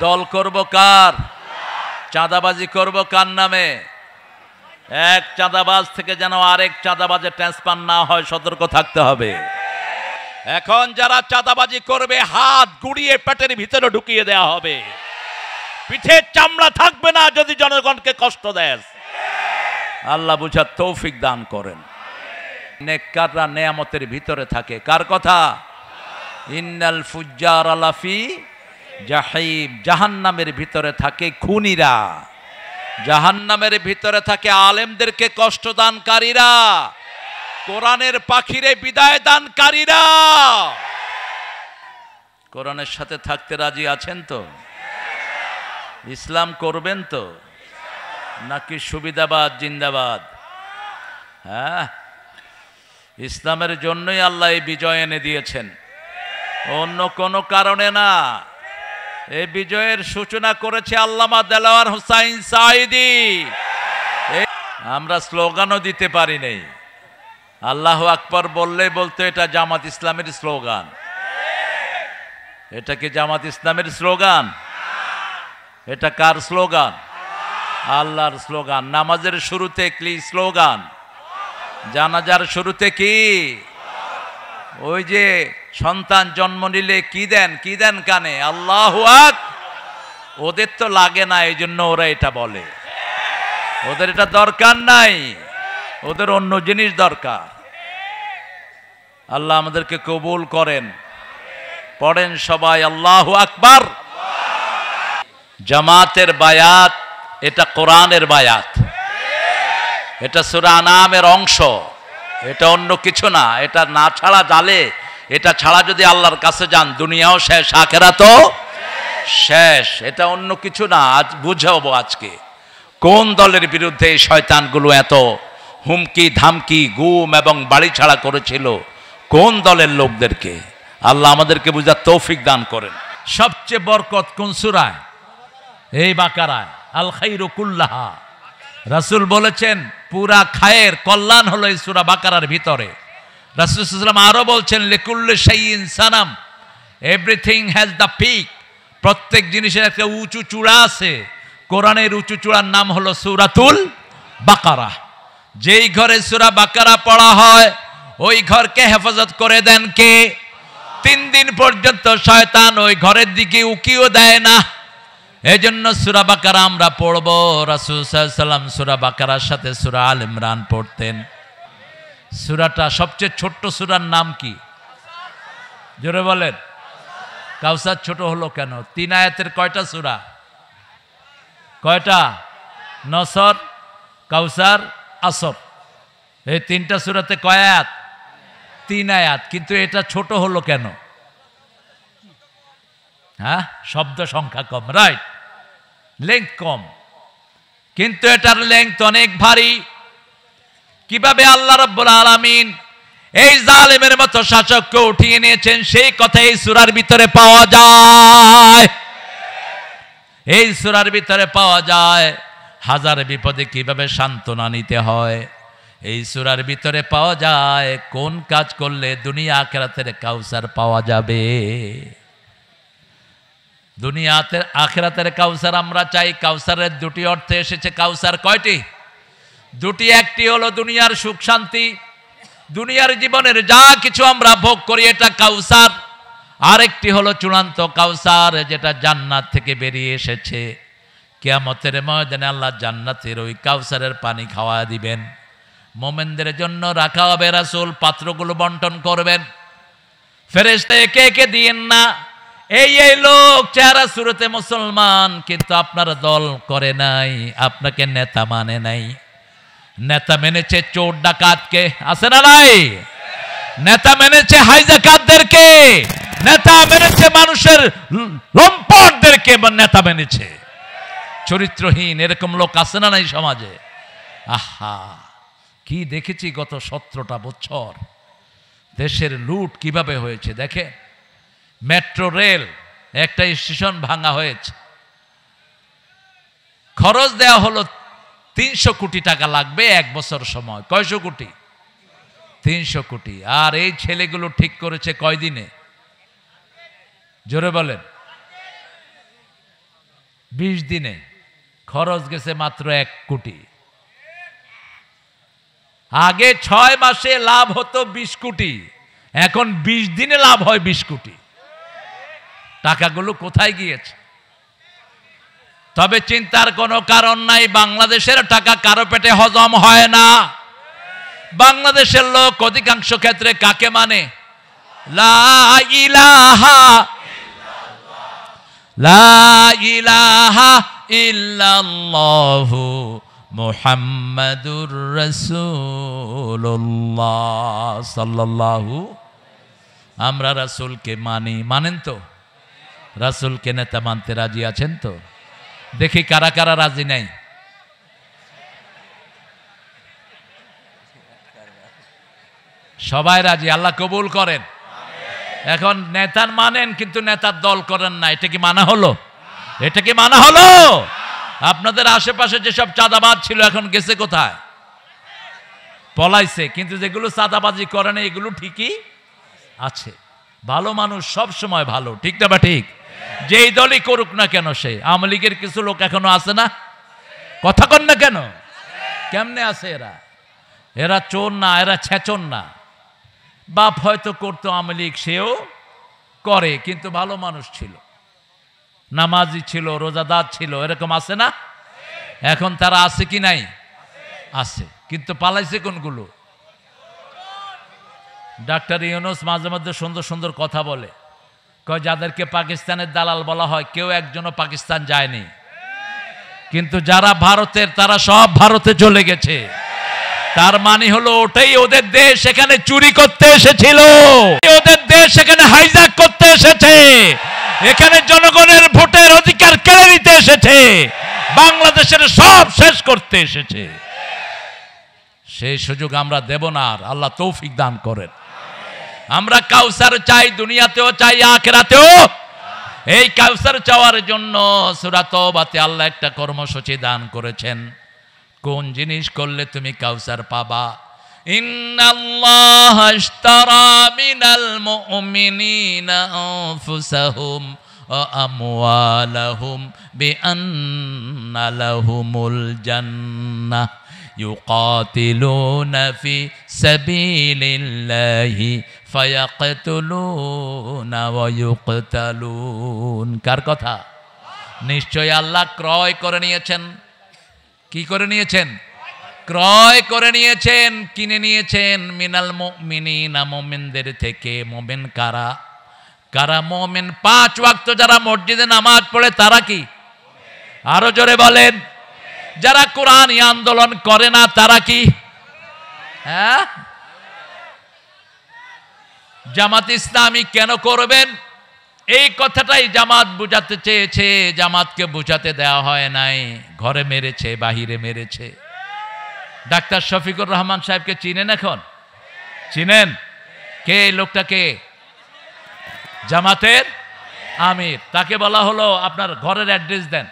দল করব কার? চাঁদাবাজি করব কার নামে? এক চাঁদাবাজ থেকে যেন আরেক চাঁদাবাজে ট্রান্সফার না হয়, সতর্ক থাকতে হবে। এখন যারা চাঁদাবাজি করবে হাত গুড়িয়ে পেটের ভিতরে ঢুকিয়ে দেওয়া হবে, পিঠের চামড়া থাকবে না যদি জনগণকে কষ্ট দেয়। আল্লাহ বুঝার তৌফিক দান করেন। নেককাররা নেয়ামতের ভিতরে থাকে। কার কথা? ইন্নাল ফুজ্জার লাফি জাহিম, জাহান্নামের ভিতরে থাকে খুনিরা, জাহান্নামের ভিতরে থাকে আলেমদেরকে কষ্ট দানকারীরা, কোরআনের পাখিরে বিদায় দানকারীরা। কোরআনের সাথে থাকতে রাজি আছেন তো? ইসলাম করবেন তো, নাকি সুবিধাবাদ জিন্দাবাদ? হ্যাঁ, ইসলামের জন্যই আল্লাহ এই বিজয় এনে দিয়েছেন, অন্য কোনো কারণে না। এই বিজয়ের সূচনা করেছে আল্লামা দেলাওয়ার হোসাইন সাঈদী। আমরা স্লোগানও দিতে পারি নাই। আল্লাহু আকবার বলতে এটা জামাত ইসলামের স্লোগান। এটা কি জামাত ইসলামের স্লোগান? এটা কার স্লোগান? আল্লাহর স্লোগান। নামাজের শুরুতে কি স্লোগান? জানাজার শুরুতে কি? ওই যে সন্তান জন্ম নিলে কি দেন কানে? আল্লাহু আকবার। ওদের তো লাগে না, এই জন্য ওরা এটা বলে। ওদের এটা দরকার নাই, ওদের অন্য জিনিস দরকার। আল্লাহ আমাদেরকে কবুল করেন। পড়েন সবাই আল্লাহু আকবার। জামাতের বায়াত এটা কোরআনের বায়াত, এটা সূরা আনামের অংশ, এটা অন্য কিছু না। এটা না ছাড়া জালে, এটা ছাড়া যদি আল্লাহর কাছে যান দুনিয়াও শেষ, আখিরাতও শেষ। এটা অন্য কিছু না। আজ বুঝাবো আজকে কোন দলের বিরুদ্ধে এই শয়তানগুলো এত হুমকি ধামকি গুম এবং বাড়ি ছাড়া করেছিল, কোন দলের লোকদেরকে। আল্লাহ আমাদেরকে বুঝার তৌফিক দান করেন। সবচেয়ে বরকত কোন সূরায়? এই বাকারায়। আল খাইরু কুল্লাহা, রাসূল বলেছেন পুরা খায়ের কল্যাণ হলো এই সূরা বাকারার ভিতরে। রাসূল সাল্লাল্লাহু আলাইহি ওয়াসাল্লাম আরো বলছেন লিকুল্লি শাইইন Sanam, everything has the peak. প্রত্যেক জিনিসের একটা উঁচু চূড়া আছে। কোরআনের উঁচু চূড়ার নাম হলো সূরাতুল বাকারা। যেই ঘরে সূরা বাকারা পড়া হয় ওই ঘরকে হেফাজত করে দেন কে? 3 দিন পর্যন্ত শয়তান ওই ঘরের দিকে উকিও দেয় না। এজন্য সূরা বাকারা আমরা পড়ব। রাসূল সাল্লাল্লাহু আলাইহি ওয়াসাল্লাম সূরা বাকারার সাথে সূরা আল ইমরান পড়তেন। সূরাটা সবচেয়ে ছোট্ট সূরার নাম কি? জোরে বলেন। কাউসার ছোট হলো কেন? 3 আয়াতের কয়টা সূরা? কয়টা? নসর, কাউসার, আসর। এই 3টা সূরাতে কয় আয়াত? 3 আয়াত। কিন্তু এটা ছোট হলো কেন? হ্যাঁ, শব্দ সংখ্যা কম, রাইট, লেংথ কম, কিন্তু এটার লেংথ অনেক ভারী। কিভাবে আল্লাহ রাব্বুল আলামিন এই জালেমের মতো শাসককে উঠিয়ে নিয়েছেন সেই কথা এই সূরার ভিতরে পাওয়া যায়। এই সূরার ভিতরে পাওয়া যায় হাজার বিপদে কিভাবে সান্ত্বনা নিতে হয়। এই সূরার ভিতরে পাওয়া যায় কোন কাজ করলে দুনিয়া আখিরাতের কাউসার পাওয়া যাবে। দুনিয়াতে আখিরাতের কাউসার আমরা চাই। কাউসারের 2টি অর্থ এসেছে। কাউসার কয়টি? 2টি। একটি হলো দুনিয়ার সুখ শান্তি, দুনিয়ার জীবনের যা কিছু আমরা ভোগ করি এটা কাউসার। আরেকটি হলো চূড়ান্ত কাউসার, যেটা জান্নাত থেকে বেরিয়ে এসেছে। কিয়ামতের ময়দানে আল্লাহ জান্নাতের ওই কাউসারের পানি খাওয়া দিবেন। মোমেনদের জন্য রাখা হবে। রাসূল পাত্রগুলো বন্টন করবেন। ফেরেশতা একে একে দিয়েন না। এই লোক চেহারা শুরুতে মুসলমান, কিন্তু আপনার দল করে নাই, আপনাকে নেতা মানে নাই। নেতা মেনেছে চোর ডাকাতকে, আছে না নাই? নেতা মেনেছে হাইজাকারদেরকে, নেতা মেনেছে মানুষের লম্পটদেরকে, নেতা মেনেছে চরিত্রহীন। এরকম লোক আছে না নাই সমাজে? আহা, কি দেখেছি গত 17টা বছর দেশের লুট কিভাবে হয়েছে। দেখে মেট্রো রেল একটা স্টেশন ভাঙা হয়েছে, খরচ দেওয়া হলো 300 কোটি টাকা লাগবে 1 বছর সময়। কয়শো কোটি? 300 কোটি। আর এই ছেলেগুলো ঠিক করেছে কয়দিনে? জোরে বলেন। 20 দিনে খরচ গেছে মাত্র 1 কোটি। আগে 6 মাসে লাভ হতো 20 কোটি, এখন 20 দিনে লাভ হয় 20 কোটি। টাকাগুলো কোথায় গিয়েছে? তবে চিন্তার কোনো কারণ নাই, বাংলাদেশের টাকা কারো পেটে হজম হয় না। বাংলাদেশের লোক অধিকাংশ ক্ষেত্রে কাকে মানে? লা ইলাহা ইল্লাল্লাহু মুহাম্মাদুর রাসূলুল্লাহ সাল্লাল্লাহু। আমরা রাসূলকে মানি, মানেন তো? রাসূলকে নেতা মানতে রাজি আছেন তো? দেখি কারা কারা রাজি নাই। সবাই রাজি, আল্লাহ কবুল করেন। এখন নেতার মানেন কিন্তু নেতার দল করেন না, এটা কি মানা হলো? এটা কি মানা হলো? আপনাদের আশেপাশে যেসব চাঁদাবাজ ছিল এখন গেছে কোথায়? পলাইছে। কিন্তু যেগুলো চাঁদাবাজি করে না এগুলো ঠিকই আছে। ভালো মানুষ সব সময় ভালো, ঠিক না? বা ঠিক? যেই দলই করুক না কেন, সে আওয়ামী লীগের কিছু লোক এখনো আছে না? কথা কন না কেন? কেমনে আছে এরা? এরা চোর না, এরা ছেচন না। বাপ হয়তো করতো আওয়ামী লীগ, সেও করে, কিন্তু ভালো মানুষ ছিল, নামাজি ছিল, রোজাদার ছিল, এরকম আছে না? এখন তারা আছে কি নাই? আছে। কিন্তু পালাইছে কোনগুলো? ডাক্তার ইউনূস মাঝে মধ্যে সুন্দর সুন্দর কথা বলে, কয় যাদেরকে পাকিস্তানের দালাল বলা হয় কেউ একজনও পাকিস্তান যায়নি, কিন্তু যারা ভারতের তারা সব ভারতে চলে গেছে। তার মানে হলো ওটাই ওদের দেশ, এখানে চুরি করতে এসেছিল, ওদের দেশ এখানে হাইজ্যাক করতে এসেছে, এখানে জনগণের ভোটের অধিকার কেড়ে নিতে এসেছে, বাংলাদেশের সব শেষ করতে এসেছে। সেই সুযোগ আমরা দেব না। আর আল্লাহ তৌফিক দান করেন। আমরা কাউসার চাই, দুনিয়াতেও চাই, আখিরাতেও। এই কাউসার চাওয়ার জন্য সূরা তওবাতে আল্লাহ একটা কর্মসূচি দান করেছেন। কোন জিনিস করলে তুমি কাউসার পাবা? ইন্নাল্লাহা আশতারা মিনাল মুমিনিনা আনফুসাহুম ওয়া আমওয়ালাহুম বিআন্না লাহুমুল জান্নাহ ইউকাতিলুনা ফি সাবিলিল্লাহি ফায়াকতুলুনা ওয়া ইউকতালুন। কার কথা? নিশ্চয় আল্লাহ ক্রয় করে নিয়েছেন। কি করে নিয়েছেন? ক্রয় করে নিয়েছেন, কিনে নিয়েছেন। মিনাল মুমিনিনা, মুমিনদের থেকে। মুমিন কারা? কারা মুমিন? 5 ওয়াক্ত যারা মসজিদে নামাজ পড়ে তারা কি? আরো জোরে বলেন। যারা কোরআনী আন্দোলন করে না তারা কি? হ্যাঁ, জামাত ইসলামী কেন করবেন? এই কথাটাই জামাত বুঝাতে চেয়েছে, জামাতকে বুঝাতে দেওয়া হয় নাই। ঘরে মেরেছে, বাহিরে মেরেছে। ডাক্তার শফিকুর রহমান সাহেবকে চিনেন? এখন চিনেন? কে এই লোকটাকে? জামাতের আমির। তাকে বলা হলো আপনার ঘরের অ্যাড্রেস দেন।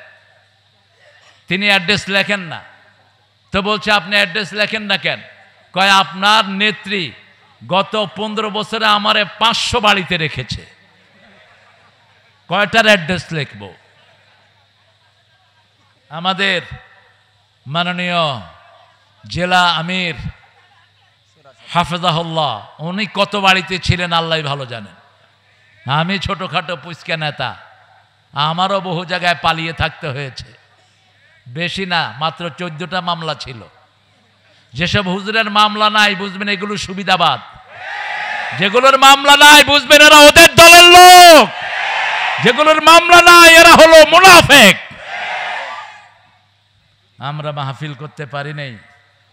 তিনি অ্যাড্রেস লেখেন না। তো বলছে আপনি অ্যাড্রেস লেখেন না কেন? কয় আপনার নেত্রী গত 15 বছরে আমারে 500 বাড়িতে রেখেছে, কয়টার অ্যাড্রেস লিখব? আমাদের মাননীয় জেলা আমির হাফেজাহুল্লাহ, উনি কত বাড়িতে ছিলেন আল্লাহ ভালো জানেন। আমি ছোটখাটো পুচকা নেতা, আমারও বহু জায়গায় পালিয়ে থাকতে হয়েছে। বেশি না, মাত্র 14টা মামলা ছিল। যেসব হুজুরের মামলা নাই বুঝবেন এগুলো সুবিধাবাদ। যেগুলোর মামলা নাই বুঝবেন এরা ওদের দলের লোক। যেগুলোর মামলা নাই এরা হলো মুনাফিক। আমরা মাহফিল করতে পারি নাই,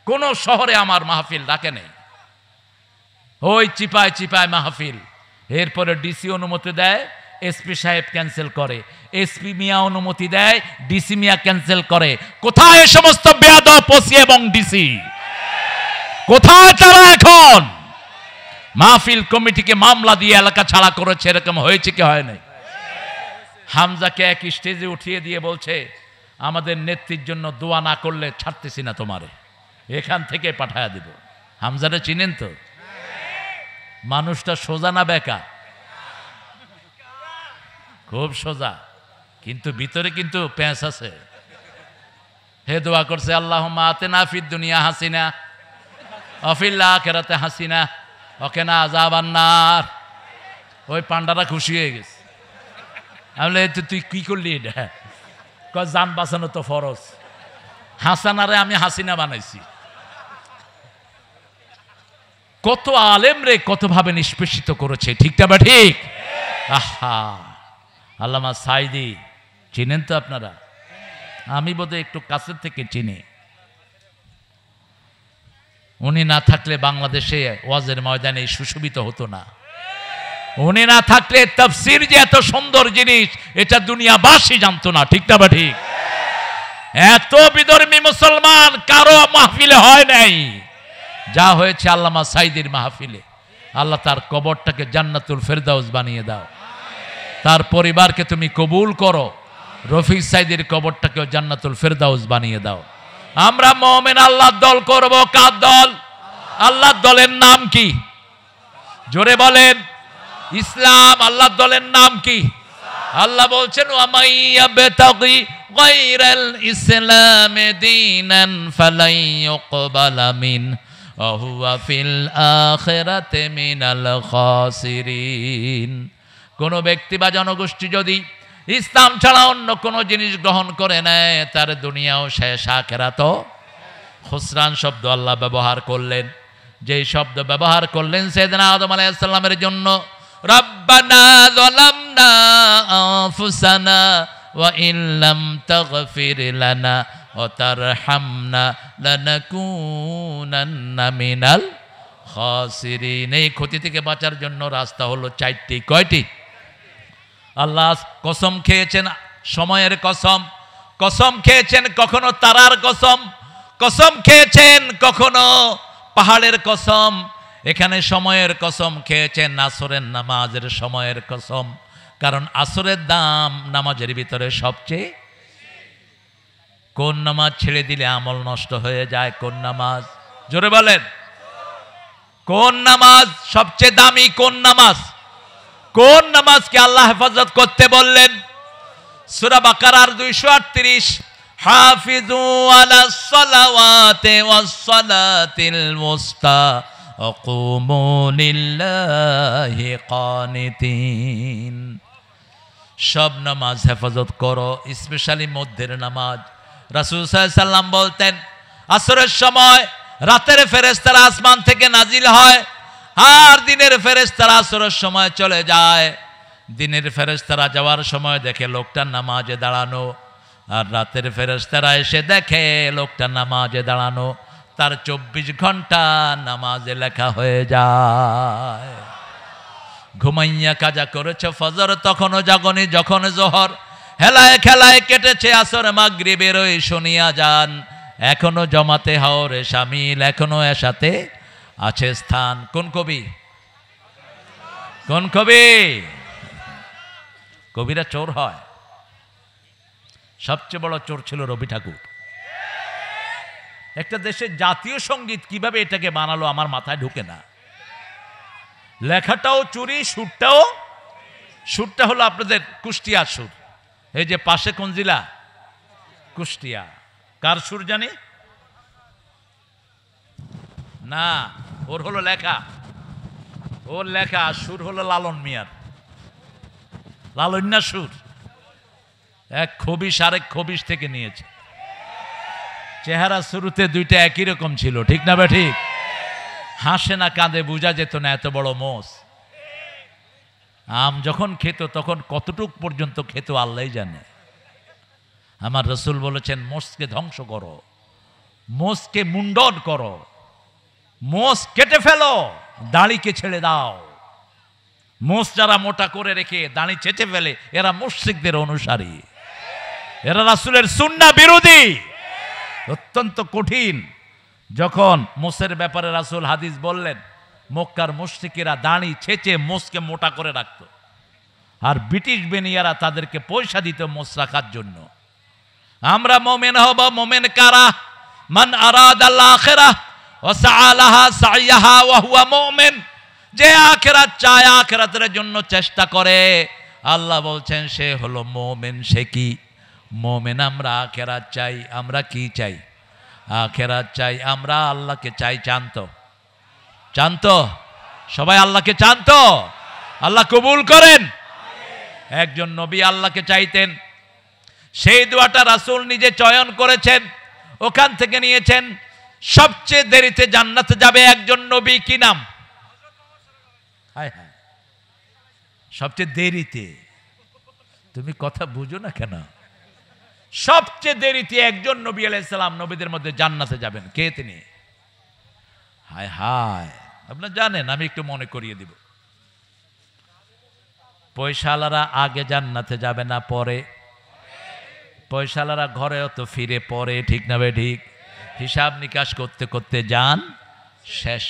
কোন শহরে আমার মাহফিল ডাকে নেই। ওই চিপায় চিপায় মাহফিল। এরপরে ডিসি অনুমতি দেয়, এসপি সাহেব ক্যান্সেল করে, এসপি মিয়া অনুমতি দেয়, ডিসি মিয়া ক্যান্সেল করে। কোথায় এ সমস্ত বেয়াদব ওসি এবং ডিসি? কোথায় তারা এখন? মাহফিল কমিটিকে মামলা দিয়ে এলাকা ছাড়া করেছে, এরকম হয়েছে কি হয় নাই? হামজাকে এক স্টেজে উঠিয়ে দিয়ে বলছে আমাদের নেত্রীর জন্য দোয়া না করলে ছাড়তেছি না তোমারে, এখান থেকে পাঠায়া দিব। হামজারে চিনেন তো? মানুষটা সোজা না বেকা? খুব সোজা। কিন্তু ভিতরে কিন্তু প্যাঁচ আছে। হে দোয়া করছে আল্লাহুম্মা আতিনা ফিদ দুনিয়া হাসিনা ওয়া ফিল আখিরাতি হাসিনা ওয়া কিনা আযাবান নার। ওই পান্ডারা খুশি হয়ে গেছে। আমি বলি তুই কি করলি এটা? কয় জান বাঁচানো তো ফরজ। হাসানারে আমি হাসিনা বানাইছি। কত আলেম রে কতভাবে নিষ্পেষিত করেছে, ঠিক না বা ঠিক? আহা, আল্লামা সাইদি চিনেন তো আপনারা? আমি বোধহয় একটু কাছের থেকে চিনি। উনি না থাকলে বাংলাদেশে ওয়াজের ময়দানে সুশোভিত হতো না। উনি না থাকলে তাফসীর যে এত সুন্দর জিনিস এটা দুনিয়াবাসী জানতো না, ঠিক না বা ঠিক? এত বিধর্মী মুসলমান কারো মাহফিলে হয় নাই যা হয়েছে আল্লামা সাইদির মাহফিলে। আল্লাহ তার কবরটাকে জান্নাতুল ফেরদাউস বানিয়ে দাও, তার পরিবারকে তুমি কবুল করো, রফিক সাইদির কবরটাকেও জান্নাতুল ফেরদাউস বানিয়ে দাও। আমরা মুমিন আল্লাহর দল করব। কার দল? আল্লাহর দলের নাম কি? জোরে বলেন। ইসলাম। আল্লাহর দলের নাম কি? আল্লাহ বলছেন ওয়া মাইয়াবতাগি গায়রাল ইসলামি দীনান ফালাই ইউকবালা মিন ওয়া হুয়া ফিল আখিরাতি মিনাল খাসিরিন। কোন ব্যক্তি বা জনগোষ্ঠী যদি ইসলাম ছাড়া অন্য কোনো জিনিস গ্রহণ করে নেয় তার দুনিয়াও শেষ, আখিরাতও। খুসরান শব্দ আল্লাহ ব্যবহার করলেন, যেই শব্দ ব্যবহার করলেন সাইয়েদনা আদম আলাইহিস সালামের জন্য। রব্বানা যালামনা আনফুসানা ওয়া ইন লাম তাগফির লানা ওয়া তারহামনা লানাকুনান্না মিনাল খাসিরিন। এই ক্ষতি থেকে বাঁচার জন্য রাস্তা হলো চারটি। কয়টি? আল্লাহ কসম খেয়েছেন সময়ের কসম, কসম খেয়েছেন কখনো তারার কসম, কসম খেয়েছেন কখনো পাহাড়ের কসম। এখানে সময়ের কসম খেয়েছেন আসরের নামাজের সময়ের কসম, কারণ আসরের দাম নামাজের ভিতরে সবচেয়ে। কোন নামাজ ছেড়ে দিলে আমল নষ্ট হয়ে যায়? কোন নামাজ? জোরে বলেন। কোন নামাজ সবচেয়ে দামি? কোন নামাজ? কোন নামাজকে আল্লাহ হেফাজত করতে বললেন? সূরা বাকারার 238, হাফিজু আলাস সালাওয়াতি ওয়াস সালাতিল মুস্তা ওয়া কুমু লিল্লাহি কানিতিন। সব নামাজ হেফাজত করো, স্পেশালি মধ্যের নামাজ। রাসূল সাল্লাল্লাহু আলাইহি সাল্লাম বলতেন আসরের সময় রাতের ফেরেশতারা আসমান থেকে নাজিল হয়, আর দিনের ফেরেশতারা আসরের সময় চলে যায়। দিনের ফেরেশতারা যাওয়ার সময় দেখে লোকটা নামাজে দাঁড়ানো, আর রাতের ফেরেশতারা এসে দেখে লোকটা নামাজে দাঁড়ানো। তার 24 ঘন্টা নামাজে লেখা হয়ে যায়। ঘুমাইয়া কাজা করেছে ফজর, তখনও জাগনি যখন জোহর, হেলায় খেলায় কেটেছে আসর মাগরিবের ওই শুনিয়া যান, এখনো জমাতে হাওরে শামিল, এখনো এসাতে আছে স্থান। কোন কবি? কোন কবি? কবিরা চোর হয়। সবচেয়ে বড় চোর ছিল রবি ঠাকুর। একটা দেশের জাতীয় সঙ্গীত কিভাবে এটাকে বানালো আমার মাথায় ঢুকে না। লেখাটাও চুরি, সুরটা হলো আপনাদের কুষ্টিয়া সুর। এই যে পাশে কোন জেলা? কুষ্টিয়া। কার সুর জানি না, ওর হলো লেখা, ওর লেখা। সুর হলো লালন মিয়ার, লালন্যা সুর। এক খবিশ আরেক খবিশ থেকে নিয়েছে। চেহারা শুরুতে দুইটা একই রকম ছিল, ঠিক না বে ঠিক? হাসে না কাঁদে বোঝা যেত না, এত বড় মোষ। আম যখন খেত তখন কতটুক পর্যন্ত খেত আল্লাহই জানে। আমার রসুল বলেছেন মোষকে ধ্বংস করো, মোষকে মুন্ডন করো, মোষ কেটে ফেলো, দাড়িকে ছেড়ে দাও। মোষ যারা মোটা করে রেখে দাড়ি চেটে ফেলে এরা মুশরিকদের অনুসারী, এরা রাসূলের সুন্নাহ বিরোধী। অত্যন্ত কঠিন। যখন মোষের ব্যাপারে রাসূল হাদিস বললেন, মক্কার মুশরিকেরা দাড়ি ছেঁচে মোষকে মোটা করে রাখত, আর ব্রিটিশ বেনিয়ারা তাদেরকে পয়সা দিত মোষ রাখার জন্য। আমরা মুমিন হব। মুমিন কারা? মান আরাদাল আখিরাহ ওয়া সাআলাহা সাইয়াহা ওয়া হুয়া মুমিন। যে আখিরাত চায়, আখিরাতের জন্য চেষ্টা করে, আল্লাহ বলছেন সে হলো মোমেন। সে কি মোমেন? আমরা আখেরাত চাই। আমরা কি চাই? আখেরাত চাই। আমরা আল্লাহকে চাই। চান্ত চান্ত সবাই আল্লাহকে চান্ত। আল্লাহ কবুল করেন। একজন নবী আল্লাহকে চাইতেন, সেই দোয়াটা রাসূল নিজে চয়ন করেছেন, ওখান থেকে নিয়েছেন। সবচেয়ে দেরিতে জান্নাতে যাবে একজন নবী, কি নাম? হায় হায়, সবচেয়ে দেরিতে। তুমি কথা বুঝো না কেন? সবচেয়ে দেরিতে একজন নবী আলাইহিস সালাম নবীদের মধ্যে জান্নাতে যাবেন। কে তিনি? হায় হায়, আপনারা জানেন, আমি একটু মনে করিয়ে দিব। পয়সাওয়ালারা আগে জান্নাতে যাবে না পরে? পয়সাওয়ালারা ঘরেও তো ফিরে পরে, ঠিক না বে ঠিক? হিসাব নিকাশ করতে করতে যান শেষ।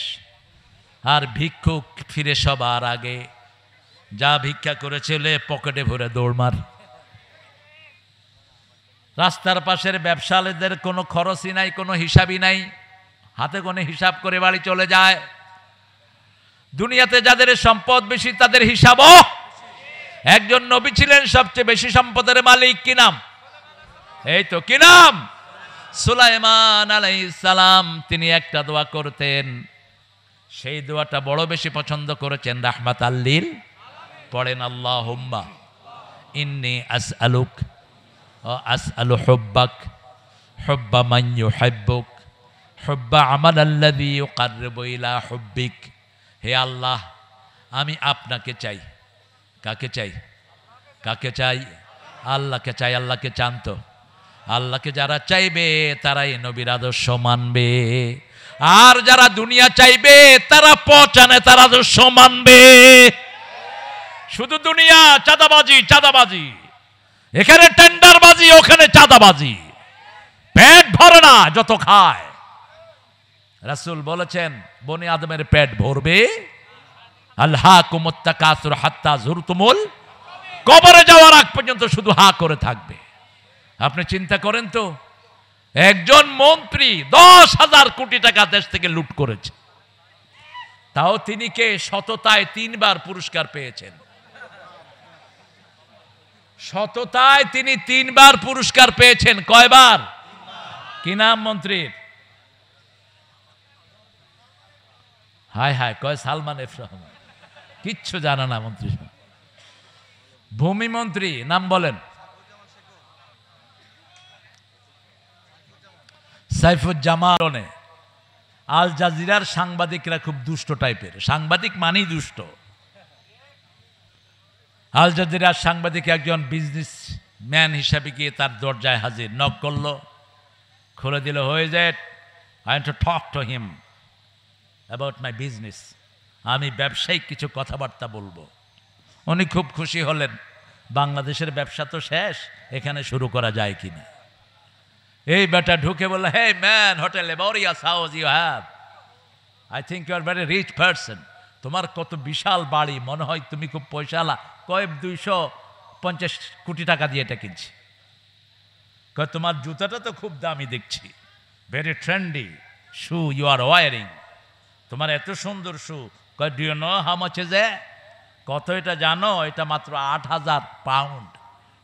আর ভিক্ষুক ফিরে সবার আগে। যা ভিক্ষা করেছিল পকেটে ভরে দৌড়মার। রাস্তার পাশের ব্যবসায়ীদের কোনো খরচই নাই, কোনো হিসাবই নাই, হাতে গোনে হিসাব করে বাড়ি চলে যায়। দুনিয়াতে যাদের সম্পদ বেশি তাদের হিসাবও। একজন নবী ছিলেন সবচেয়ে বেশি সম্পদের মালিক, কি নাম? এই তো, কি নাম? সুলাইমান আলাইহিস সালাম। তিনি একটা দোয়া করতেন, সেই দোয়াটা বড় বেশি পছন্দ করেছেন। রাহমাতাল লিল পড়েন, আল্লাহুম্মা ইন্নী আসআলুক ওয়া আসআলু হুব্বাক হুব্বা মান ইউহিব্বুক হুব্বা আমালাল্লাযী ইউকাররিবু ইলা হুব্বিক। হে আল্লাহ, আমি আপনাকে চাই। কাকে চাই? কাকে চাই? আল্লাহকে চাই। আল্লাহকে চান্ত। আল্লাহকে যারা চাইবে তারাই নবীর আদর্শ মানবে। আর যারা দুনিয়া চাইবে তারা পচানে তার আদর্শ মানবে। শুধু দুনিয়া, চাঁদাবাজি চাঁদাবাজি, এখানে টেন্ডারবাজি, ওখানে চাঁদাবাজি, পেট ভরে না যত খায়। রাসূল বলেছেন বনি আদমের পেট ভরবে। আলহাকুমুত তাকাসুর হাত্তা যুরতুমুল, কবরে যাওয়ার আগ পর্যন্ত শুধু হা করে থাকবে। আপনি চিন্তা করেন তো, একজন মন্ত্রী 10,000 কোটি টাকা দেশ থেকে লুট করেছে, তাও তিনি কে? সততায় 3 বার পুরস্কার পেয়েছেন। সততায় তিনি 3 বার পুরস্কার পেয়েছেন। কয়বার? কি নাম মন্ত্রীর? হায় হায়, কয় সালমান এফ রহমান। কিচ্ছু জানা না মন্ত্রী। ভূমি মন্ত্রী নাম বলেন? সাইফুজ্জামান। আল জাজিরার সাংবাদিকরা খুব দুষ্ট টাইপের। সাংবাদিক মানেই দুষ্ট। আল জাজিরার সাংবাদিক একজন বিজনেস ম্যান হিসাবে গিয়ে তার দরজায় হাজির। নক করলো, খুলে দিল। হয়ে যায়, I want to talk to him about my business. আমি ব্যবসায়িক কিছু কথাবার্তা বলবো। উনি খুব খুশি হলেন, বাংলাদেশের ব্যবসা তো শেষ, এখানে শুরু করা যায় কিনা। এই বেটা ঢুকে বলল, hey man, hotel laborious house you have, I think you are very rich person. তোমার কত বিশাল বাড়ি, মনে হয় তুমি খুব পয়সাওয়ালা। কয় 250 কোটি টাকা দিয়ে এটা কিনছি। কয় তোমার জুতাটা তো খুব দামি দেখছি, very trendy shoe you are wearing. তোমার এত সুন্দর শু। কয় do you know how much is a? কত এটা জানো? এটা মাত্র 8,000 পাউন্ড,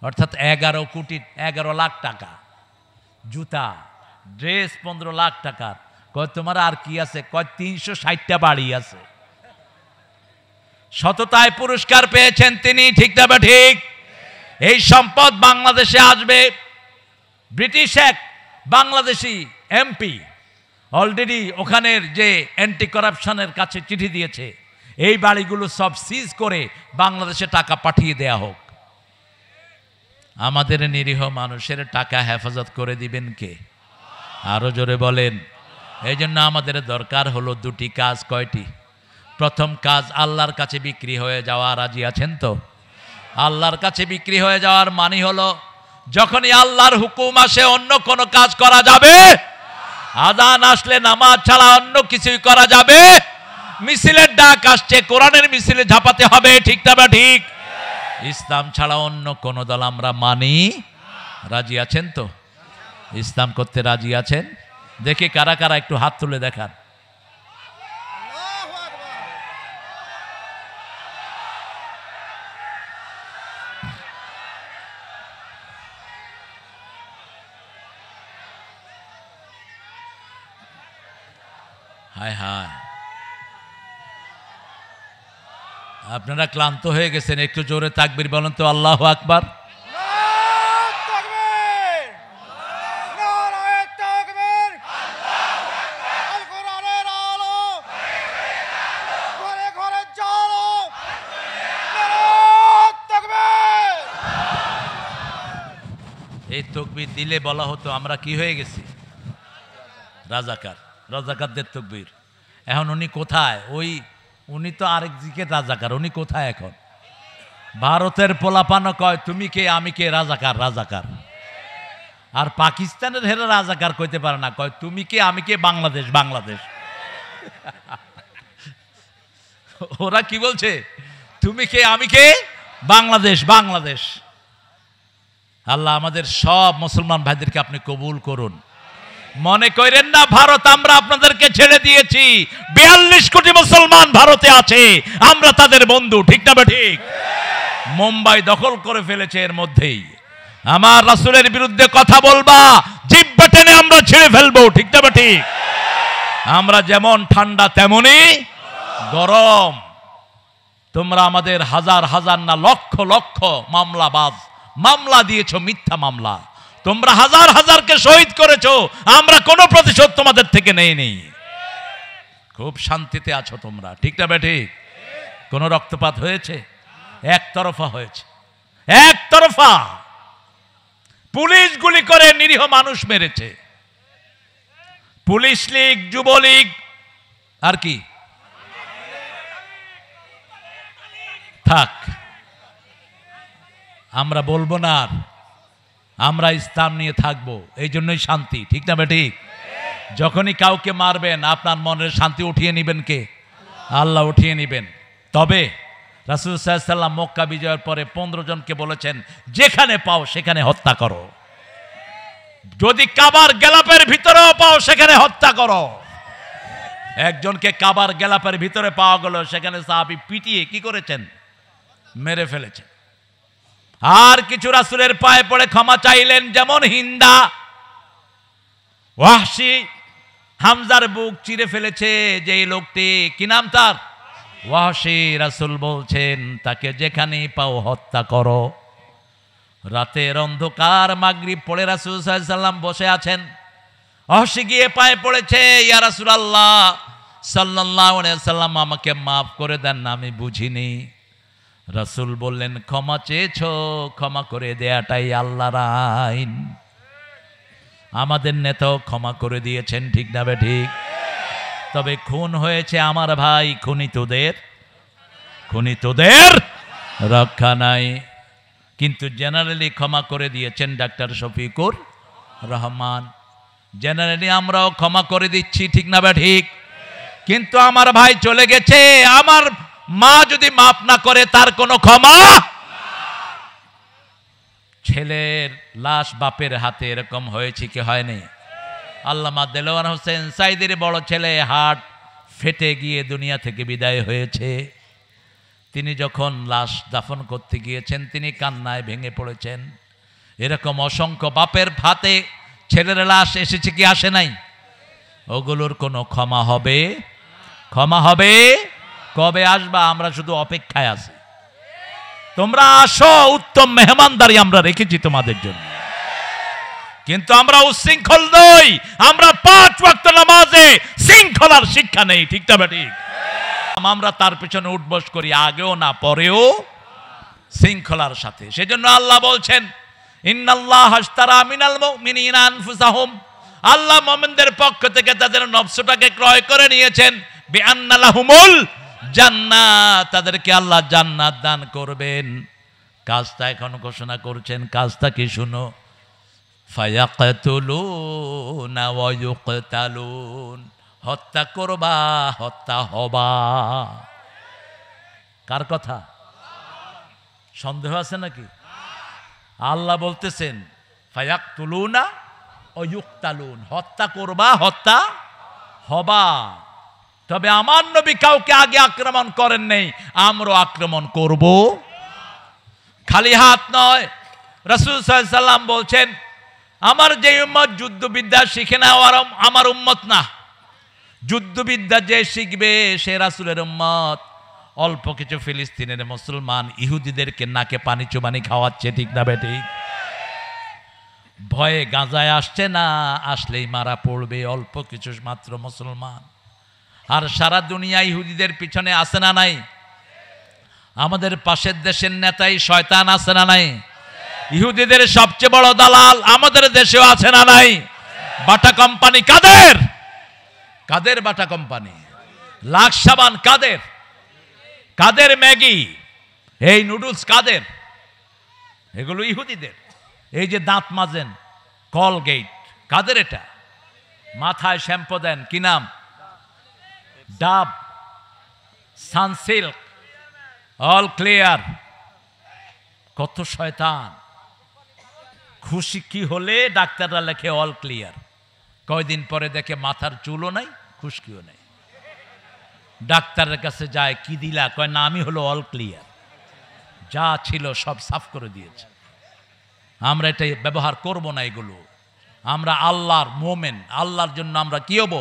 অর্থাৎ 11 লাখ টাকা। জুতা, ড্রেস 15 লাখ টাকার। কয় তোমার আর কি আছে? কয় 360টা বাড়ি আছে। সততায় পুরস্কার পেয়েছেন তিনি, ঠিক না ঠিক? এই সম্পদ বাংলাদেশে আসবে। ব্রিটিশ এক বাংলাদেশি এমপি অলরেডি ওখানের যে অ্যান্টি কারাপশনের কাছে চিঠি দিয়েছে, এই বাড়িগুলো সব সিজ করে বাংলাদেশে টাকা পাঠিয়ে দেয়া হোক। আমাদের নিরীহ মানুষের টাকা হেফাজত করে দিবেন কে? আরো জোরে বলেন। এই জন্য আমাদের দরকার হলো 2টি কাজ। কয়টি? প্রথম কাজ, আল্লাহর কাছে বিক্রি হয়ে যাওয়া। রাজি আছেন তো? আল্লাহর কাছে বিক্রি হয়ে যাওয়ার মানে হলো যখনই আল্লাহর হুকুম আসে অন্য কোনো কাজ করা যাবে। আযান আসলে নামাজ ছাড়া অন্য কিছুই করা যাবে। মিছিলের ডাক আসছে, কোরআনের মিছিলে ঝাঁপাতে হবে, ঠিক না ঠিক? ইসলাম ছাড়া অন্য কোন দল আমরা মানি। রাজি আছেন তো? ইসলাম করতে রাজি আছেন? দেখি কারা কারা, একটু হাত তুলে দেখান। হায় হায়, আপনারা ক্লান্ত হয়ে গেছেন, একটু জোরে তাকবীর বলেন তো, আল্লাহু আকবার। এই তাকবীর দিলে বলা হতো আমরা কি হয়ে গেছি, রাজাকার, রাজাকারদের তাকবীর। এখন উনি কোথায়? উনি তো আরেক দিকে রাজাকার, উনি কোথায় এখন? ভারতের পোলাপানো কয় তুমি কে আমি কে, রাজাকার রাজাকার। আর পাকিস্তানের হেরা রাজাকার কইতে পারে না, কয় তুমি কে আমি কে, বাংলাদেশ বাংলাদেশ। ওরা কি বলছে? তুমি কে আমি কে, বাংলাদেশ বাংলাদেশ। আল্লাহ আমাদের সব মুসলমান ভাইদেরকে আপনি কবুল করুন। মনে করেন না ভারত আমরা আপনাদেরকে ছেড়ে দিয়েছি, 42 কোটি মুসলমান ভারতে আছে, আমরা তাদের বন্ধু, ঠিক না ঠিক? মুম্বাই দখল করে ফেলেছে, এর মধ্যেই আমার রাসূলের বিরুদ্ধে কথা বলবা জিহ্বা টেনে আমরা ছেড়ে ফেলবো, ঠিক না ঠিক? আমরা যেমন ঠান্ডা তেমনই গরম। তোমরা আমাদের হাজার হাজার না লক্ষ লক্ষ মামলাবাজ, মামলা দিয়েছো, মিথ্যা মামলা। তোমরা হাজার হাজারকে শহীদ করেছো, আমরা কোনো প্রতিশোধ তোমাদের থেকে নেই। খুব শান্তিতে আছো তোমরা, ঠিক না ঠিক? কোনো রক্তপাত হয়েছে? একতরফা হয়েছে, একতরফা। পুলিশ গুলি করে নিরীহ মানুষ মেরেছে। পুলিশ লীগ, যুবলীগ, আর কি থাক, আমরা বলবো না আর, আমরা ইসলাম নিয়ে থাকবো, এই জন্যই শান্তি, ঠিক না ঠিক? যখনই কাউকে মারবেন আপনার মনের শান্তি উঠিয়ে নিবেন কে? আল্লাহ উঠিয়ে নিবেন। তবে রাসূল সাল্লাল্লাহু আলাইহি ওয়াসাল্লাম মক্কা বিজয়ের পরে 15 জনকে বলেছেন যেখানে পাও সেখানে হত্যা করো, যদি কাবার গেলাপের ভিতরেও পাও সেখানে হত্যা করো। একজনকে কাবার গেলাপের ভিতরে পাওয়া গেল, সেখানে সাহাবী পিটিয়ে কি করেছেন? মেরে ফেলেছেন। আর কিছু রাসূলের পায়ে পড়ে ক্ষমা চাইলেন, যেমন হিন্দা। ওয়াহশী হামজার বুক চিরে ফেলেছে যেই লোকটি, কি নাম তার? ওয়াহশী। রাসূল বলছেন তাকে যেখানেই পাও হত্যা করো। রাতের অন্ধকার, মাগরিব পড়ে রাসূল সাল্লাল্লাহু আলাইহি ওয়াসাল্লাম বসে আছেন। ওয়াহশী গিয়ে পায়ে পড়েছে, ইয়া রাসূলুল্লাহ সাল্লাল্লাহু আলাইহি ওয়াসাল্লাম আমাকে মাফ করে দেন, আমি বুঝিনি। রাসূল বললেন ক্ষমা চেয়েছো, ক্ষমা করে দেয়াটাই আল্লাহর আইন। আমাদের নেতাও ক্ষমা করে দিয়েছেন, ঠিক না ঠিক? তবে খুন হয়েছে আমার ভাই, খুনিতদের রক্ষা নাই। কিন্তু জেনারেলি ক্ষমা করে দিয়েছেন ডাক্তার শফিকুর রহমান। জেনারেলি আমরাও ক্ষমা করে দিচ্ছি, ঠিক না ঠিক? কিন্তু আমার ভাই চলে গেছে, আমার মা যদি মাফ না করে তার কোনো ক্ষমা। ছেলের লাশ বাপের হাতে, এরকম হয়েছে কি হয়নি? আল্লামা দেলোয়ার হোসেন সাইদির বড় ছেলে হার্ট ফেটে গিয়ে দুনিয়া থেকে বিদায় হয়েছে। তিনি যখন লাশ দাফন করতে গিয়েছেন তিনি কান্নায় ভেঙে পড়েছেন। এরকম অসংখ্য বাপের হাতে ছেলের লাশ এসেছে কি আসে নাই? ওগুলোর কোনো ক্ষমা হবে? ক্ষমা হবে? কবে আসবা? আমরা শুধু অপেক্ষায় আছি। তোমরা আসো, উত্তম মেহমানদারি আমরা রেখেছি তোমাদের জন্য। কিন্তু আমরা উশৃঙ্খল নই, আমরা 5 ওয়াক্ত নামাজে শৃঙ্খলার শিক্ষা নেই, ঠিক না ঠিক? আমরা তার পেছনে উঠবস করি, আগেও না পরেও শৃঙ্খলার সাথে। সেজন্য আল্লাহ বলছেন ইন্নাল্লাহ আশতারা মিনাল মুমিনিনা আনফুসাহুম, আল্লাহ মুমিনদের পক্ষ থেকে তাদের নফসটাকে ক্রয় করে নিয়েছেন। বিআন্না লাহুমুল জান্নাত, তাদেরকে আল্লাহ জান্নাত দান করবেন। কাজটা এখন ঘোষণা করছেন, কাজটা কি শুনো? ফায়াকতুলুনা ওয়া ইউকতালুন, হত্যা করবা, হত্যা হবা। কার কথা? সন্দেহ আছে নাকি? আল্লাহ বলতেছেন ফায়াকতুলুনা ওয়া ইউকতালুন, হত্যা করবা, হত্যা হবা। তবে আমার নবী কাউকে আগে আক্রমণ করেন নাই, আমরা আক্রমণ করব। খালি হাত নয়, রাসূল সাল্লাল্লাহু আলাইহি ওয়াসাল্লাম বলছেন আমার যে উম্মত যুদ্ধবিদ্যা শিখে না আমার উম্মত না। যুদ্ধবিদ্যা যে শিখবে সে রাসূলের উম্মত। অল্প কিছু ফিলিস্তিনের মুসলমান ইহুদিদেরকে নাকে পানি চুবানি খাওয়াচ্ছে, ঠিক না বেঠিক? ভয়ে গাজায় আসছে না, আসলেই মারা পড়বে। অল্প কিছু মাত্র মুসলমান, আর সারা দুনিয়া ইহুদিদের পিছনে আছে না নাই? আমাদের পাশের দেশের নেতাই শয়তান আছে না নাই? ইহুদিদের সবচেয়ে বড় দালাল আমাদের দেশেও আছে না নাই? বাটা কোম্পানি কাদের? কাদের বাটা কোম্পানি? লাক্স সাবান কাদের? কাদের ম্যাগি, এই নুডলস কাদের? এগুলো ইহুদিদের। এই যে দাঁত মাজেন কলগেট কাদের? এটা মাথায় শ্যাম্পু দেন কি নাম? ডাব, সানসিল্ক, অল ক্লিয়ার। কত শয়তান! খুশি কি হলে ডাক্তাররা লেখে অল ক্লিয়ার, কয়দিন পরে দেখে মাথার চুলও নাই, খুশকিও নাই। ডাক্তারের কাছে যায়, কি দিলা? কয় না, আমি হলো অল ক্লিয়ার, যা ছিল সব সাফ করে দিয়েছে। আমরা এটাই ব্যবহার করব না এগুলো। আমরা আল্লাহর মোমেন, আল্লাহর জন্য আমরা কি হব?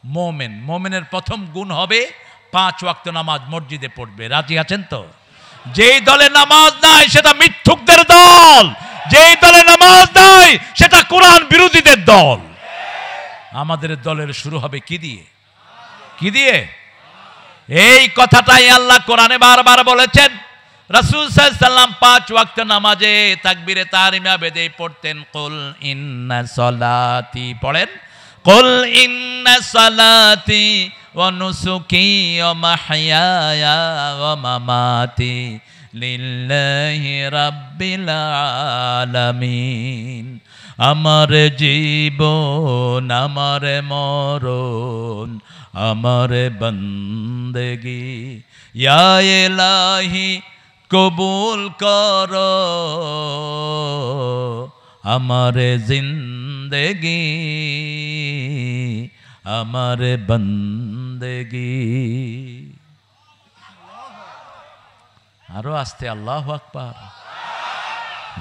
মোমেন। মোমেনের প্রথম গুণ হবে 5 ওয়াক্ত নামাজ মসজিদে পড়বে। রাজি আছেন তো? যেই দলে নামাজ নাই সেটা মিথ্যুকদের দল, যেই দলে নামাজ নাই সেটা কোরআন বিরোধীদের দল। আমাদের দলের শুরু হবে কি দিয়ে? কি দিয়ে? এই কথাটাই আল্লাহ কোরআনে বারবার বলেছেন। রাসূল সাল্লাল্লাহু আলাইহি ওয়াসাল্লাম 5 ওয়াক্ত নামাজে তাকবীরে তাহরিমা বেদে পড়তেন, কুল ইন্না সলাতি, পড়েন কুল ইন্না সলাতি ওয়া নুসুকি ওয়া মাহইয়ায়া ওয়া মামাতি লিল্লাহি রাব্বিল আলামিন। আমার জীবন, আমার মরণ, আমার বন্দেগি ইয়া ইলাহি কবুল কর, আমার জিন্দেগি, আমার বন্দেগি। আরো আস্তে, আল্লাহু আকবার,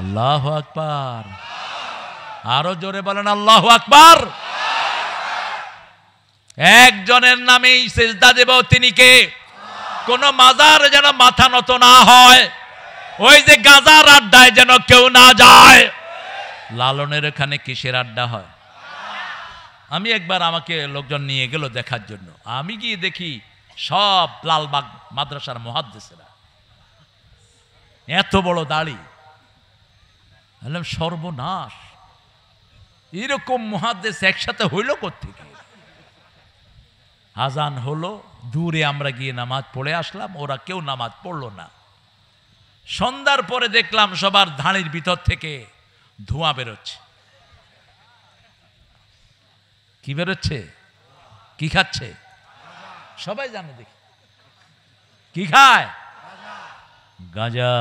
আল্লাহু আকবার। আরো জোরে বলেন আল্লাহু আকবার। একজনের নামেই সিজদা দেব, তিনি কে? কোন মাজার যেন মাথা নত না হয়, ওই যে গাজার আড্ডায় যেন কেউ না যায়। লালনের এখানে কিসের আড্ডা হয়? আমি একবার, আমাকে লোকজন নিয়ে গেল দেখার জন্য, আমি গিয়ে দেখি সব লালবাগ মাদ্রাসার মুহাদ্দিসেরা, এত বড় দাড়ি। বললাম সর্বনাশ, এরকম মুহাদ্দিস একসাথে হইল কোত্থেকে? আজান হলো, দূরে আমরা গিয়ে নামাজ পড়ে আসলাম, ওরা কেউ নামাজ পড়লো না। সন্ধ্যার পরে দেখলাম সবার ধাড়ির ভিতর থেকে ধোঁয়া বেরোচ্ছে। কি বেরোচ্ছে? কি খাচ্ছে? সবাই জানে, দেখি কি খায়? গাঁজা।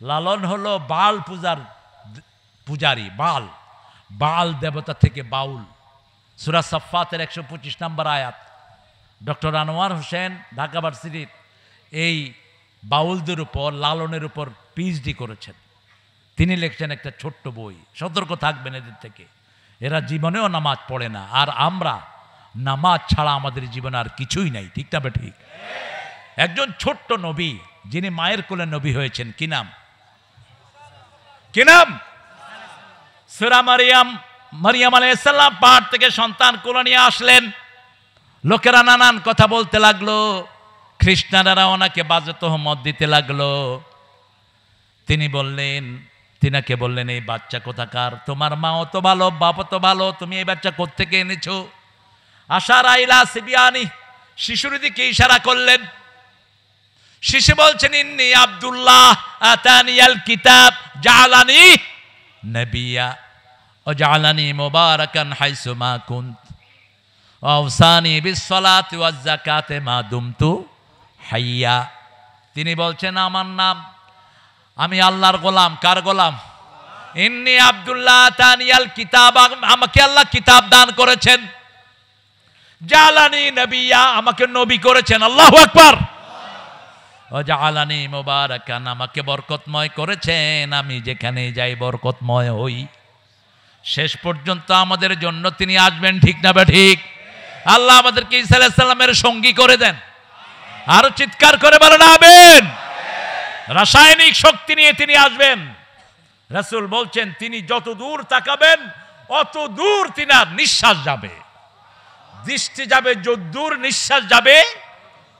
লালন হলো বাল পূজার পূজারি, বাল, বাল দেবতা থেকে বাউল। সূরা সাফফাতের 125 নম্বর আয়াত। ডক্টর আনোয়ার হোসেন ঢাকা ভার্সিটির এই বাউলদের উপর, লালনের উপর পিএইচডি করেছেন। তিনি লিখছেন একটা ছোট্ট বই, সতর্ক থাকবেন এদের থেকে, এরা জীবনেও নামাজ পড়ে না। আর আমরা নামাজ ছাড়া আমাদের জীবনে আর কিছুই নাই, ঠিক না ঠিক? একজন ছোট্ট নবী, যিনি মায়ের কোলে নবী হয়েছেন, কি নাম? কি নাম? সূরা মারিয়াম। মারিয়াম আলাইহিস সালাম পাহাড় থেকে সন্তান কোলে নিয়ে আসলেন। লোকেরা নানান কথা বলতে লাগলো, খ্রিস্টানেরা ওনাকে বাজে তহমত দিতে লাগলো। তিনি বললেন, তিনাকে বললেন, এই বাচ্চা কোথাকার? তোমার মাও তো ভালো, বাবা তো ভালো, তুমি এই বাচ্চা কোত্থেকে এনেছো? আশারা ইলা সিবিয়ানি, শিশুর দিকে ইশারা করলেন। শিশু বলছেন, ইন্নী আব্দুল্লাহ আতানিয়াল কিতাব জাআলানি নবিয়া ও জাআলানি মুবারাকান হাইসু মা কুনত আওসানি বিসসালাতি ওয়াজ যাকাতে মা দুমতু হাইয়া। তিনি বলছেন, আমার নাম, আমি আল্লাহর গোলাম। কার গোলাম? ইন্নী আব্দুল্লাহ আতানিয়াল কিতাব, আমাকে আল্লাহ কিতাব দান করেছেন। জাআলানি নবিয়া, আমাকে নবী করেছেন। আল্লাহু আকবার। ওয়াজআলানি মুবারাকান, আমাকে বরকতময় করেছেন, আমি যেখানে যাই বরকতময় হই। শেষ পর্যন্ত আমাদের জন্য তিনি আসবেন, ঠিক না বা ঠিক? আল্লাহ আমাদেরকে ঈসা আলাইহিস সালামের সঙ্গী করে দেন। আরো চিৎকার করে বলেন আমিন। রাসায়নিক শক্তি নিয়ে তিনি আসবেন। রাসূল বলছেন তিনি যত দূর তাকাবেন অত দূর তিনার নিঃশ্বাস যাবে, দৃষ্টি যাবে যত দূর, নিঃশ্বাস যাবে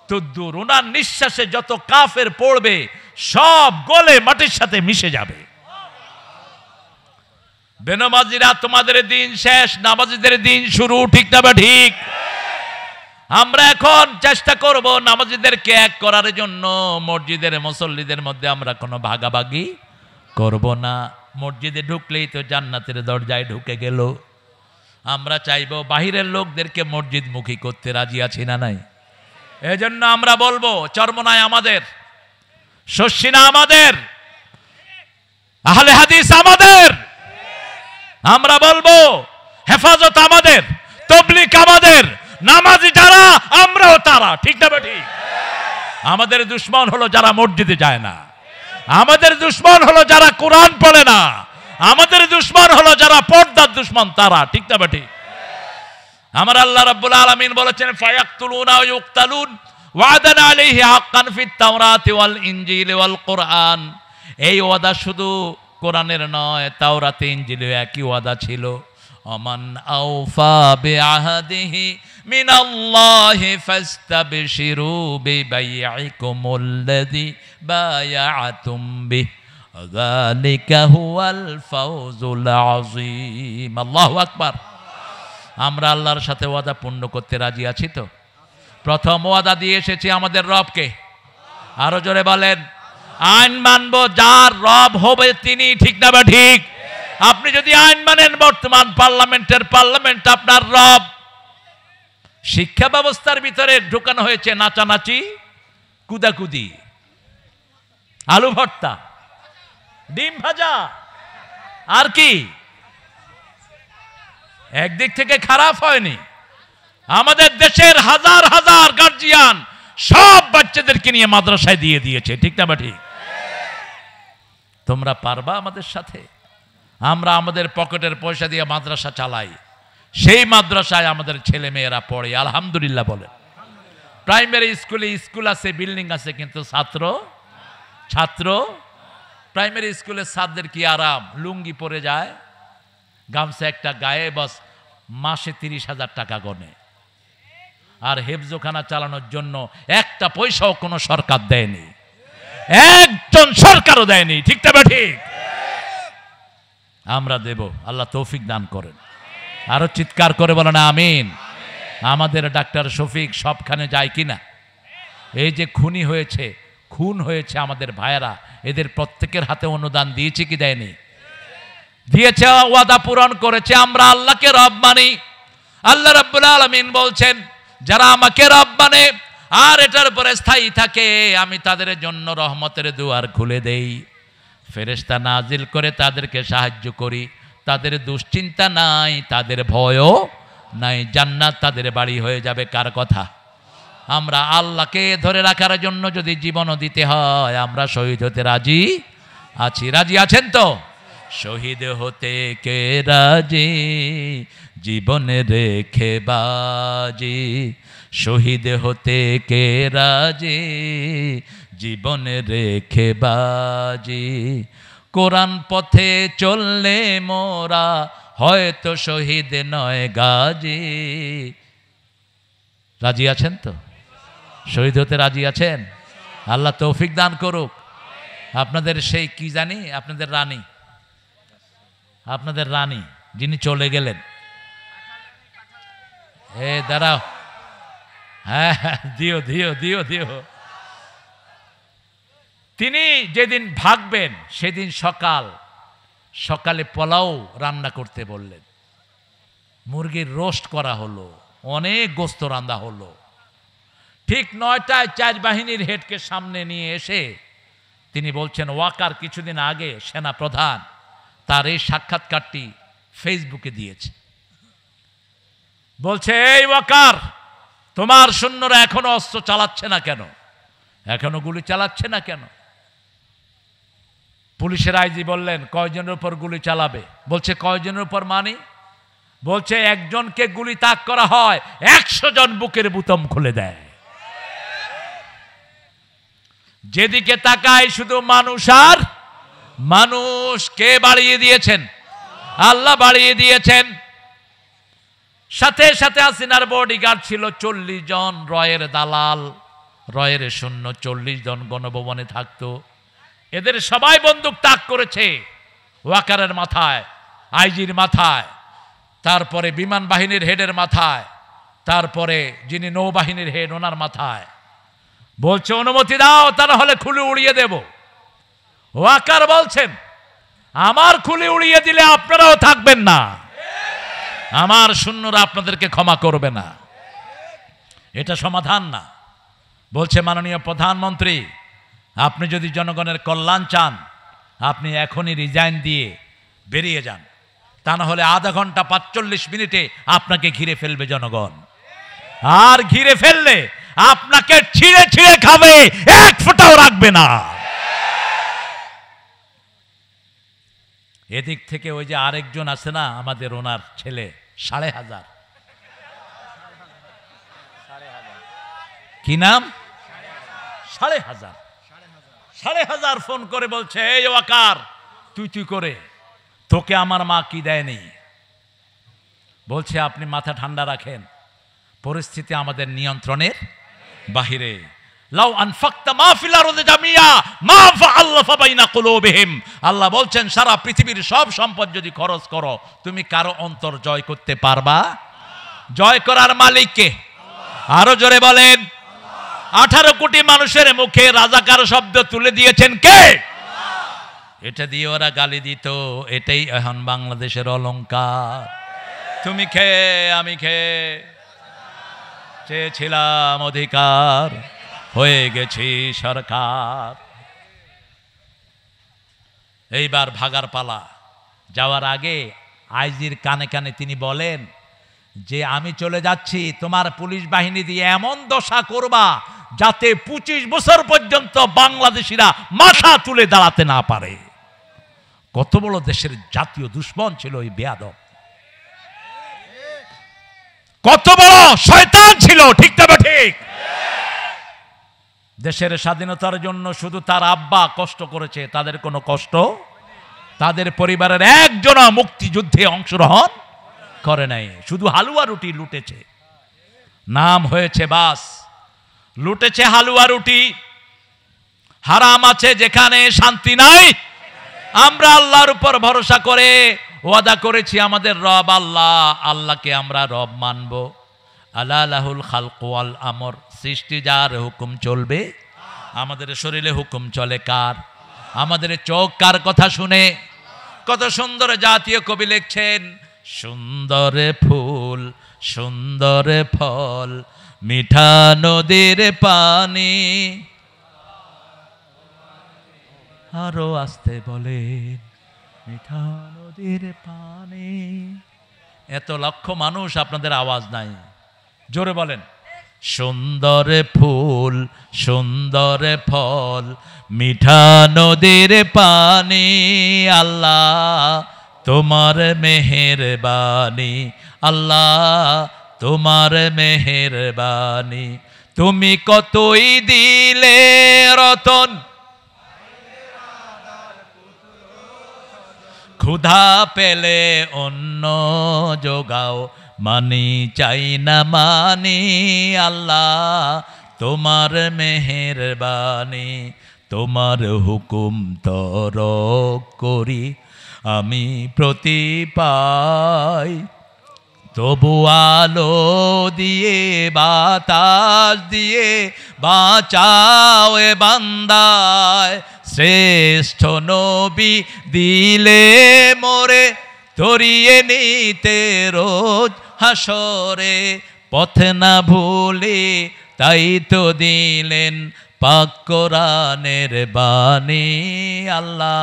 তত দূর। ওনার নিঃশ্বাসে যত কাফের পড়বে সব গলে মাটির সাথে মিশে যাবে। বেনামাজিরা তোমাদের দিন শেষ, নামাজিদের দিন শুরু, ঠিক না বা ঠিক? আমরা এখন চেষ্টা করব নামাজিদেরকে এক করার জন্য। মসজিদের মুসল্লিদের মধ্যে আমরা কোনো ভাগাভাগি করব না। মসজিদে ঢুকলেই তো জান্নাতের দরজায় ঢুকে গেল। আমরা চাইব বাহিরের লোকদেরকে মসজিদমুখী করতে, রাজি আছি না নাই? এজন্য আমরা বলবো চরমনায় আমাদের, শস্যিনা আমাদের, আহলে হাদিস আমাদের। আমরা বলবো হেফাজত আমাদের, তাবলীগ আমাদের, নামাজি যারা আমরাও তারা, ঠিক না ঠিক? আমাদের দুশমন হলো যারা মসজিদে যায় না, আমাদের দুশমন হলো যারা কোরআন পড়ে না, আমাদের দুশমন হলো যারা পর্দার দুশমন তারা, ঠিক না ঠিক? আমার আল্লাহ রাব্বুল আলামিন বলেছেন ফায়াকতুলুনা ওয়া ইউকতালুন ওয়াদান আলাইহি হাক্কান ফিত তাওরাতি ওয়াল ইনজিল ওয়াল কোরআন। এই ওয়াদা শুধু কোরআনের নয়, তাওরাতে ইনজিলে একই ওয়াদা ছিল। আমান আওফা বিআহদিহি মিনাল্লাহি ফাস্তাবশিরু বিবাইইকুমুল্লাযী বায়াআতুম বিহি যালিকা হুয়াল ফাওজুল আযীম। আল্লাহু আকবার। আমরা আল্লাহর সাথে ওয়াদা পূর্ণ করতে রাজি আছি তো? প্রথম ওয়াদা দিয়ে এসেছি আমাদের রবকে। আরো জোরে বলেন, আইন মানবো যার রব হবে তিনি, ঠিক না বা ঠিক? আপনি যদি আইন মানেন, বর্তমান পার্লামেন্ট আপনার রব। শিক্ষা ব্যবস্থার ভিতরে ঢোকানো হয়েছে নাচানাচি, কুদাকুদি, আলু ভর্তা, ডিম ভাজা, আর কি? একদিক থেকে খারাপ হয়নি। আমাদের দেশের হাজার হাজার গার্জিয়ান সব বাচ্চাদেরকে নিয়ে মাদ্রাসায় দিয়ে দিয়েছে, ঠিক না বা ঠিক? তোমরা পারবা আমাদের সাথে? আমরা আমাদের পকেটের পয়সা দিয়ে মাদ্রাসা চালাই, সেই মাদ্রাসায় আমাদের ছেলে মেয়েরা পড়ে, আলহামদুলিল্লাহ বলেন। প্রাইমারি স্কুল আছে, বিল্ডিং আছে, কিন্তু ছাত্র প্রাইমারি স্কুলের ছাত্রদের কি আরাম, লুঙ্গি পরে যায়, গামছা একটা গায়ে, বস মাসে 30,000 টাকা গনে। আর হেফজোখানা চালানোর জন্য একটা পয়সাও কোনো সরকার দেয়নি, একজন সরকারও দেয়নি, ঠিক না ঠিক? আমরা দেব, আল্লাহ তৌফিক দান করেন। আরো চিৎকার করে বলেন আমিন। আমাদের ডাক্তার শফিক সবখানে যায় কিনা? এই যে খুন হয়েছে আমাদের ভাইয়েরা, এদের প্রত্যেকের হাতে অনুদান দিয়েছে কি দেয়নি? দিয়েছে, ওয়াদা পূরণ করেছে। আমরা আল্লাহকে রব মানি। আল্লাহ রাব্বুল আলামিন বলছেন যারা আমাকে রব মানে আর এটার উপরে স্থায়ী থাকে, আমি তাদের জন্য রহমতের দুয়ার খুলে দেই, ফেরেশতা নাজিল করে তাদেরকে সাহায্য করি। তাদের দুশ্চিন্তা নাই, তাদের ভয়ও নাই, জান্নাত তাদের বাড়ি হয়ে যাবে। কার কথা? আমরা আল্লাহকে ধরে রাখার জন্য যদি জীবনও দিতে হয়, আমরা শহীদ হতে রাজি আছি। রাজি আছেন তো? শহীদ হতে কে রাজি, জীবন রেখে বাজি। শহীদ হতে কে রাজি, জীবন রেখে বাজি। কোরআন পথে চললে মোরা হয়তো শহীদ নয় গাজী। রাজি আছেন তো? শহীদ হতে রাজি আছেন? আল্লাহ তৌফিক দান করুক। আপনাদের সেই কি জানি, আপনাদের রানী যিনি চলে গেলেন, দাঁড়াও, হ্যাঁ দিও দিও দিও দিও। তিনি যেদিন ভাগবেন সেদিন সকালে পোলাও রান্না করতে বললেন, মুরগির রোস্ট করা হলো, অনেক গোস্ত রান্না হলো। ঠিক 9টায় 4 বাহিনীর হেডকে সামনে নিয়ে এসে তিনি বলছেন, ওয়াকার কিছুদিন আগে সেনা প্রধান তার এই সাক্ষাৎকারটি ফেসবুকে দিয়েছে। বলছে, এই ওয়াকার, তোমার সৈন্যরা এখনো অস্ত্র চালাচ্ছে না কেন? এখনো গুলি চালাচ্ছে না কেন? পুলিশের আইজি বললেন, কয়জনের উপর গুলি চালাবে? বলছে, কয়জনের উপর মানি? বলছে, একজনকে গুলি তাক করা হয়, 100 জন বুকের বুতাম খুলে দেয়। যেদিকে তাকায় শুধু মানুষ আর মানুষ। কে বাড়িয়ে দিয়েছেন? আল্লাহ বাড়িয়ে দিয়েছেন। সাথে সাথে হাসিনার বডিগার্ড ছিল 40 জন, রয়ের দালাল, রয়ের শূন্য 40 জন গণভবনে থাকতো। এদের সবাই বন্দুক তাক করেছে ওয়াকারের মাথায়, আইজির মাথায়, তারপরে বিমান বাহিনীর হেডের মাথায়, তারপরে যিনি নৌবাহিনীর হেড ওনার মাথায়। বলছে, অনুমতি দাও, তা না হলে খুলে উড়িয়ে দেব। ওয়াকার বলছেন, আমার খুলে উড়িয়ে দিলে আপনারাও থাকবেন না, আমার সৈন্যরা আপনাদেরকে ক্ষমা করবে না। এটা সমাধান না। বলছে, মাননীয় প্রধানমন্ত্রী, আপনি যদি জনগণের কল্যাণ চান, আপনি এখনই রিজাইন দিয়ে বেরিয়ে যান, তা না হলে আধা ঘন্টা 45 মিনিটে আপনাকে ঘিরে ফেলবে জনগণ। আর ঘিরে ফেললে আপনাকে ছিঁড়ে ছিঁড়ে খাবে, এক ফোঁটাও রাখবে না। এদিক থেকে ওই যে আরেকজন আছে না, আমাদের ওনার ছেলে, 5,500, কি নাম? 5,500 ফোন করে বলছে, এই ওয়াকার, তুই করে, তোকে আমার মা কি দেয়নি? বলছে, আপনি মাথা ঠান্ডা রাখেন, পরিস্থিতি আমাদের নিয়ন্ত্রণের বাহিরে। লাউ আনফাকতা মা ফিল আরদি জামিয়া মা ফাআল্লাফা বাইনা কুলুবিহিম। আল্লাহ বলছেন, সারা পৃথিবীর সব সম্পদ যদি খরচ করো, তুমি কারো অন্তর জয় করতে পারবা? জয় করার মালিক কে? আরো জোরে বলেন। 18 কোটি মানুষের মুখে রাজাকার শব্দ তুলে দিয়েছেন কে? এটা দিয়ে ওরা গালি দিত, এটাই এখন বাংলাদেশের অলংকার। তুমি খেয়ে আমি খেয়ে চেয়েছিলাম অধিকার, হয়ে গেছি সরকার। এইবার ভাগার পালা। যাওয়ার আগে আইজির কানে কানে তিনি বলেন যে, আমি চলে যাচ্ছি, তোমার পুলিশ বাহিনী দিয়ে এমন দশা করবা যাতে 25 বছর পর্যন্ত বাংলাদেশিরা মাথা তুলে দাঁড়াতে না পারে। কত বড় দেশের জাতীয় দুশ্মন ছিল ওই বেয়াদব, কত বড় শয়তান ছিল, ঠিক তবে ঠিক। দেশের স্বাধীনতার জন্য শুধু তার আব্বা কষ্ট করেছে, তাদের কোনো কষ্ট, তাদের পরিবারের একজনও মুক্তিযুদ্ধে অংশগ্রহণ করে নাই, শুধু হালুয়া রুটি লুটেছে। নাম হয়েছে বাস, লুটেছে হালুয়া রুটি। হারাম আছে যেখানে, শান্তি নাই। আমরা আল্লাহর উপর ভরসা করে ওয়াদা করেছি, আমাদের রব আল্লাহ, আল্লাহকে আমরা রব মানব। আলা লাহুল খালকু ওয়াল আমর, সৃষ্টি যার, হুকুম চলবে। আমাদের শরীরে হুকুম চলে কার? আমাদের চোখ কার কথা শুনে? কত সুন্দর জাতীয় কবি লিখছেন, সুন্দর ফুল সুন্দর ফল, মিঠা নদীর পানি। আরো আসতে বলেন, মিঠা নদীর পানি। এত লক্ষ মানুষ, আপনাদের আওয়াজ নাই, জোরে বলেন। সুন্দর ফুল সুন্দর ফল, মিঠা নদীর পানি। আল্লাহ তোমার মেহেরবানি, আল্লাহ তোমার মেহেরবানি। তুমি কতই দিলে রতন, ক্ষুধা পেলে অন্ন যোগাও, মানি চাই না মানি। আল্লাহ তোমার মেহেরবানি, তোমার হুকুম তরক করি আমি প্রতি পাই। তবু আলো দিয়ে বাতাস দিয়ে বাঁচাও এ বান্দায়, শ্রেষ্ঠ নবী দিলে মোরে ধরিয়ে নিতে রোজ হাসরে। পথে না ভুলে তাই তো দিলেন পাক কোরআনের বাণী। আল্লাহ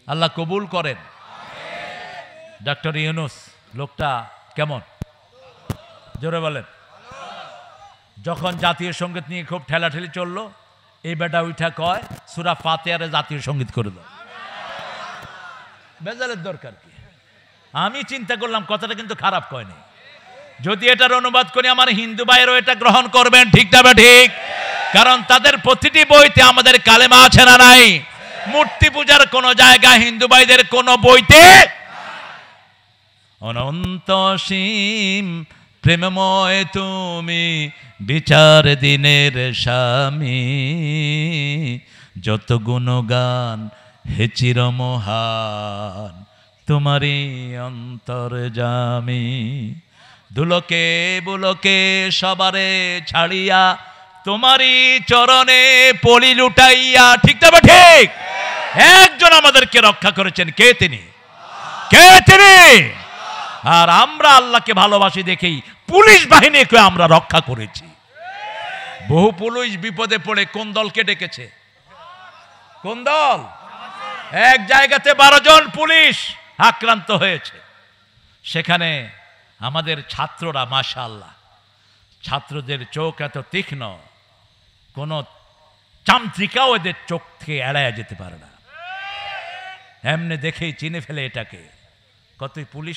আল্লাহ কবুল করেন। ডক্টর ইউনূস লোকটা কেমন, জোরে বলেন। যখন জাতীয় সঙ্গীত নিয়ে খুব ঠেলাঠেলি চললো, এই বেটা উঠা কয় সূরা ফাতিহারে জাতীয় সঙ্গীত করে দাও। বেজালের দরকার কি? আমি চিন্তা করলাম কথাটা কিন্তু খারাপ কয়নি। যদি এটার অনুবাদ করি আমার হিন্দু ভাইয়েরও এটা গ্রহণ করবেন, ঠিক না ঠিক? কারণ তাদের প্রতিটি বইতে আমাদের কালেমা আছে না নাই? মূর্তি পূজার কোন জায়গা হিন্দু ভাইদের কোন বইতে অনন্ত সীম প্রেমময় তুমি বিচার দিনের স্বামী, যত গুণগান হে চিরমহান তোমারই অন্তর্যামী। দুলকে বুলকে সবারে ছাড়িয়া তোমারই চরণে পলি লুটাইয়া, ঠিক তবে ঠিক? একজন আমাদেরকে রক্ষা করেছেন, কে তিনি? কে তিনি? আর আমরা আল্লাহকে ভালোবাসি দেখেই পুলিশ বাহিনীকে আমরা রক্ষা করেছি। বহু পুলিশ বিপদে পড়ে কোন দলকে ডেকেছে? কোন দল? এক জায়গাতে 12 জন পুলিশ আক্রান্ত হয়েছে, সেখানে আমাদের ছাত্ররা, মাশাআল্লাহ, ছাত্রদের চোখ এত তীক্ষ্ণ, কোন চামচিকাও এদের চোখ থেকে এড়াইয়া যেতে পারে না। এমনি দেখেই চিনে ফেলে এটাকে। কতই পুলিশ